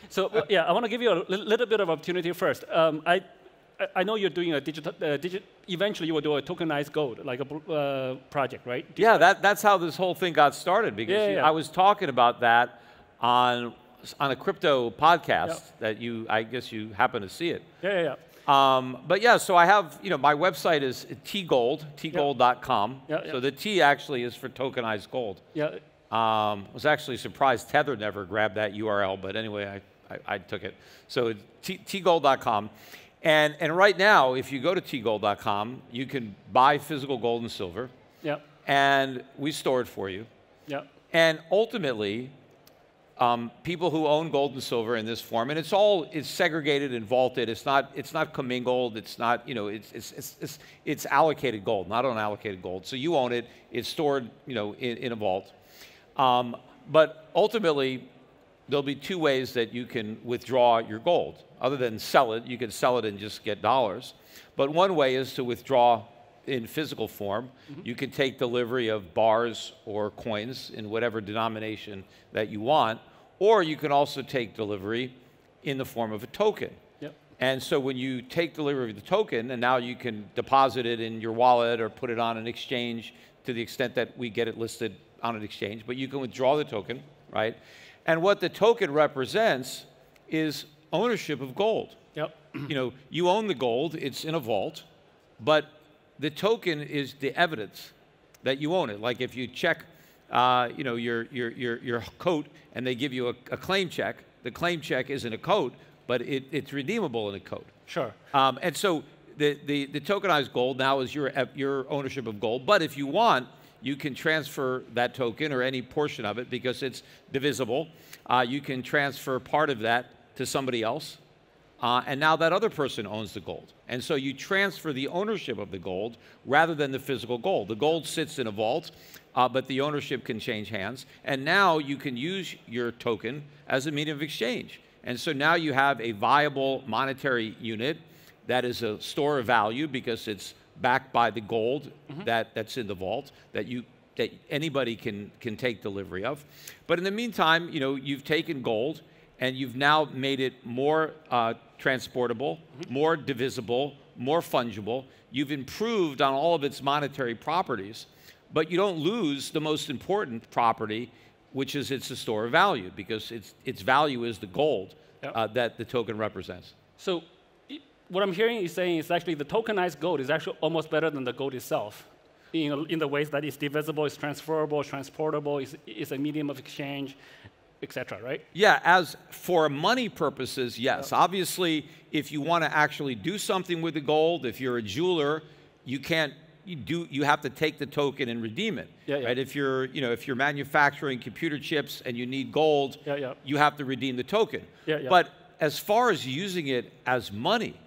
So yeah, I want to give you a little bit of opportunity first. I know you're doing a eventually you will do a tokenized gold, like a project, right? Yeah, that's how this whole thing got started, because I was talking about that on a crypto podcast that I guess you happen to see it. But yeah, so I have, my website is tgold.com. So the T actually is for tokenized gold. I was actually surprised Tether never grabbed that URL, but anyway, I took it. So tgold.com. And right now, if you go to tgold.com, you can buy physical gold and silver. And we store it for you. And ultimately, people who own gold and silver in this form, and it's segregated and vaulted. It's not commingled. It's not, it's allocated gold, not unallocated gold. So you own it. It's stored, in a vault. But ultimately, there'll be two ways that you can withdraw your gold. Other than sell it, you can sell it and just get dollars. But one way is to withdraw in physical form. You can take delivery of bars or coins in whatever denomination that you want, or you can also take delivery in the form of a token. And so when you take delivery of the token, and now you can deposit it in your wallet or put it on an exchange to the extent that we get it listed on an exchange, but you can withdraw the token, right? And what the token represents is ownership of gold. You own the gold, it's in a vault, but the token is the evidence that you own it. Like if you check, your coat and they give you a claim check, the claim check isn't a coat, but it's redeemable in a coat. And so the tokenized gold now is your ownership of gold. But if you want, you can transfer that token or any portion of it because it's divisible. You can transfer part of that to somebody else. And now that other person owns the gold. And so you transfer the ownership of the gold rather than the physical gold. The gold sits in a vault, but the ownership can change hands. And now you can use your token as a medium of exchange. And so now you have a viable monetary unit that is a store of value because it's backed by the gold that's in the vault that anybody can take delivery of. But in the meantime, you've taken gold and you've now made it more transportable, more divisible, more fungible. You've improved on all of its monetary properties, but you don't lose the most important property, which is it's a store of value, because its value is the gold that the token represents. So what I'm hearing you saying is actually the tokenized gold is actually almost better than the gold itself, in the ways that it's divisible, it's transferable, it's transportable, it's a medium of exchange, etc., right? Yeah, as for money purposes, yes. Obviously, if you want to actually do something with the gold, if you're a jeweler, you have to take the token and redeem it. Right? If you're manufacturing computer chips and you need gold, you have to redeem the token. But as far as using it as money,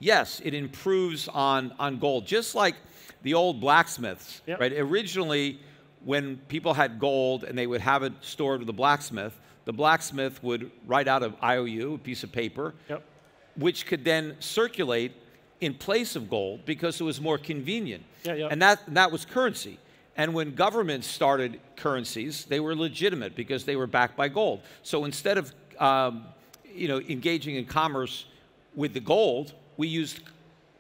yes, it improves on gold. Just like the old blacksmiths, right? Originally, when people had gold and they would have it stored with the blacksmith would write out an IOU, a piece of paper, which could then circulate in place of gold because it was more convenient. And that was currency. And when governments started currencies, they were legitimate because they were backed by gold. So instead of engaging in commerce with the gold, we used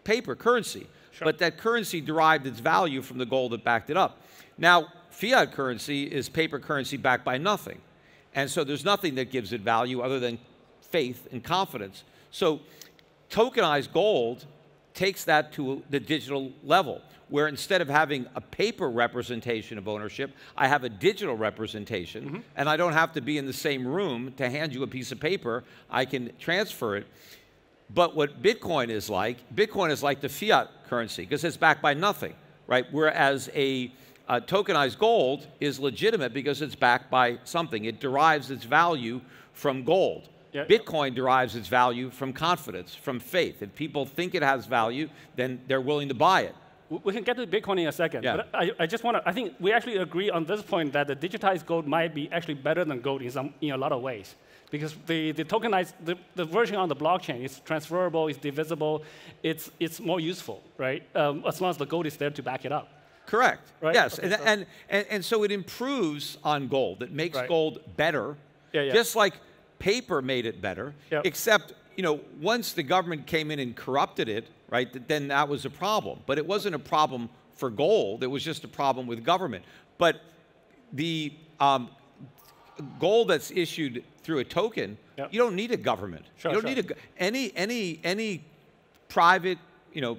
paper currency. But that currency derived its value from the gold that backed it up. Now, fiat currency is paper currency backed by nothing. And so there's nothing that gives it value other than faith and confidence. So tokenized gold takes that to the digital level, where instead of having a paper representation of ownership, I have a digital representation, and I don't have to be in the same room to hand you a piece of paper. I can transfer it. But what Bitcoin is like the fiat currency because it's backed by nothing, right? Whereas a tokenized gold is legitimate because it's backed by something. It derives its value from gold. Bitcoin derives its value from confidence, from faith. If people think it has value, then they're willing to buy it. We can get to Bitcoin in a second. But I just want to, I think we actually agree on this point that the digitized gold might be actually better than gold in a lot of ways. Because the tokenized, the version on the blockchain is transferable, it's divisible, it's more useful, right? As long as the gold is there to back it up. Correct. Right? Yes, Okay, and so it improves on gold. It makes gold better. Yeah. Just like paper made it better, yep. except, you know, once the government came in and corrupted it, right, then that was a problem. But it wasn't a problem for gold. It was just a problem with government. But the gold that's issued through a token, yep. you don't need a government. Sure, you don't need any private, you know,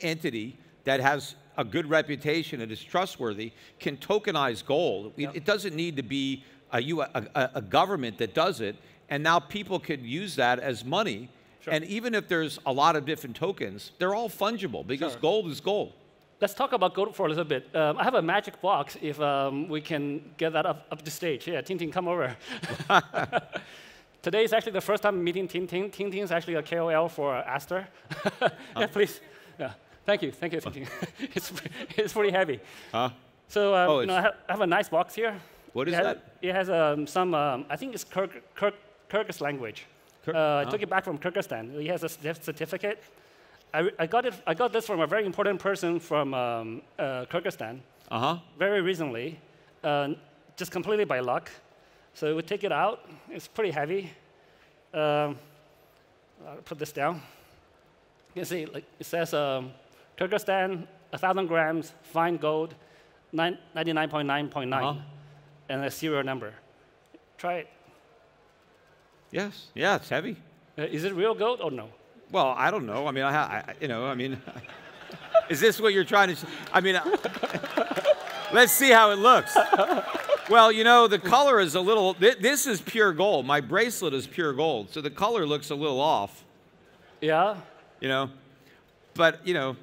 entity that has a good reputation and is trustworthy can tokenize gold. Yep. It doesn't need to be a government that does it. And now people could use that as money. Sure. And even if there's a lot of different tokens, they're all fungible because sure. gold is gold. Let's talk about gold for a little bit. I have a magic box if we can get that up the stage. Yeah, Ting, come over. Today is actually the first time meeting Ting. Ting is actually a KOL for Aster. Yeah, please. Yeah. Thank you, Ting. It's pretty heavy. So you know, I have a nice box here. What is that? It has some, I think it's Kyrgyz language. I took it back from Kyrgyzstan. It has a certificate. I got this from a very important person from Kyrgyzstan very recently, just completely by luck. So we take it out. It's pretty heavy. I'll put this down. You can see, like, it says Kyrgyzstan, 1,000 grams, fine gold, 99.9.9, and a serial number. Try it. Yes. Yeah, it's heavy. Is it real gold or no? Well, I don't know. I mean, you know, I mean, is this what you're trying to? I mean, let's see how it looks. Well, you know, the color is a little. This is pure gold. My bracelet is pure gold, so the color looks a little off. Yeah. You know, but you know,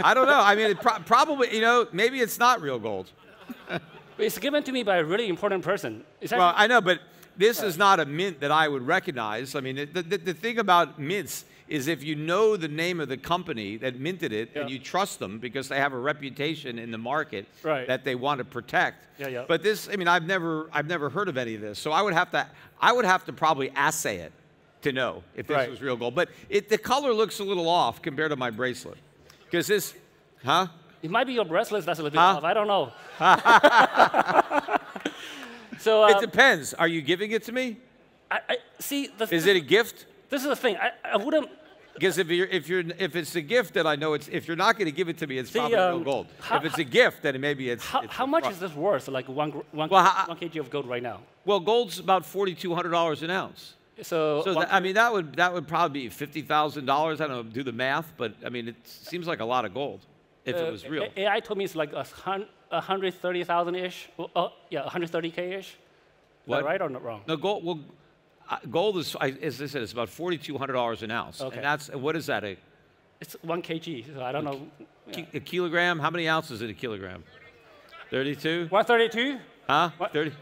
I don't know. I mean, probably, you know, maybe it's not real gold. It's given to me by a really important person. Well, I know, but this is not a mint that I would recognize. I mean, the thing about mints is if you know the name of the company that minted it and you trust them because they have a reputation in the market that they want to protect. But this, I mean, I've never heard of any of this. So I would have to probably assay it to know if this was real gold. But the color looks a little off compared to my bracelet. Because this, It might be your bracelet that's a little bit off. I don't know. So it depends. Are you giving it to me? See. Is it a gift? This is the thing. I wouldn't. Because if it's a gift, then I know it's. If you're not going to give it to me, it's probably real gold. If it's a gift, then maybe it's. How much is this worth? Like one kg of gold right now? Well, gold's about $4,200 an ounce. So I mean, that would probably be $50,000. I don't know. Do the math, but I mean, it seems like a lot of gold if it was real. AI told me it's like 130,000-ish. Yeah, 130K-ish. What? Is that right or not wrong? No, gold. Well, gold is, as I said, it's about $4,200 an ounce. Okay. And that's what is that? It's 1 kg. So I don't know. A kilogram? How many ounces in a kilogram? 32. 132. 30.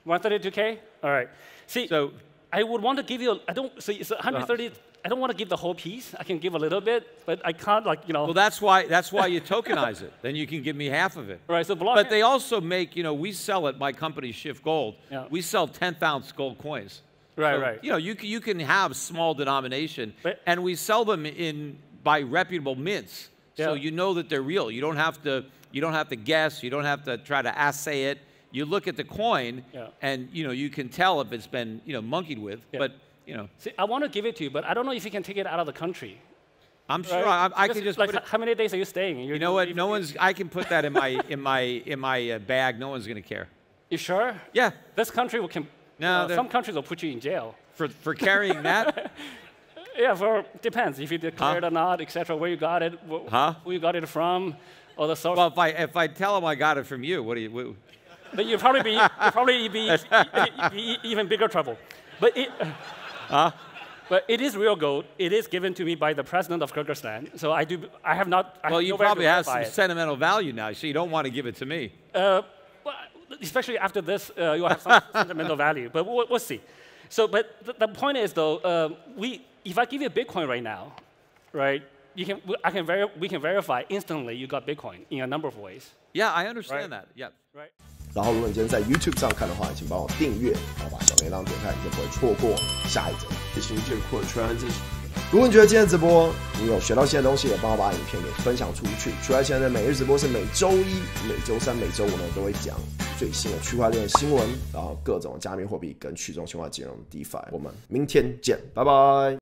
132K. All right. See. So I would want to give you. I don't. So it's 130. I don't want to give the whole piece. I can give a little bit, but I can't, like, you know. Well, that's why you tokenize it. Then you can give me half of it. Right. So but they also make, you know, we sell at my company Shift Gold. Yeah. We sell 10th ounce gold coins. Right. So, right. You know, you can have small denomination, and we sell them by reputable mints. Yeah. So you know that they're real. You don't have to guess. You don't have to try to assay it. You look at the coin, and you know you can tell if it's been monkeyed with. Yeah. But you know. See, I want to give it to you, but I don't know if you can take it out of the country. I'm sure I can just like, put it. How many days are you staying? You know what? No one's. I can put that in my bag. No one's going to care. You sure? Yeah. This country can. No. Some countries will put you in jail for carrying that. Yeah. Depends if you declared or not, etc. Where you got it, who you got it from, or the source. Well, if I tell them I got it from you, what do you? But you'd probably be even bigger trouble. But it is real gold. It is given to me by the president of Kyrgyzstan. So I have not. Well, you probably have some sentimental value now, so you don't want to give it to me. Well, especially after this, you'll have some sentimental value. But we'll see. So, but the point is, though, if I give you Bitcoin right now, right, we can verify instantly you got Bitcoin in a number of ways. Yeah, I understand that. Yeah. Right. 然后，如果你今天在 YouTube 上看的话，请帮我订阅，然后把小铃铛点开，你就不会错过下一则。如果你觉得今天直播你有学到新的东西，也帮我把影片给分享出去。除了现在的每日直播是每周一、每周三、每周五呢都会讲最新的区块链新闻，然后各种加密货币跟去中心化金融 DeFi。我们明天见，拜拜。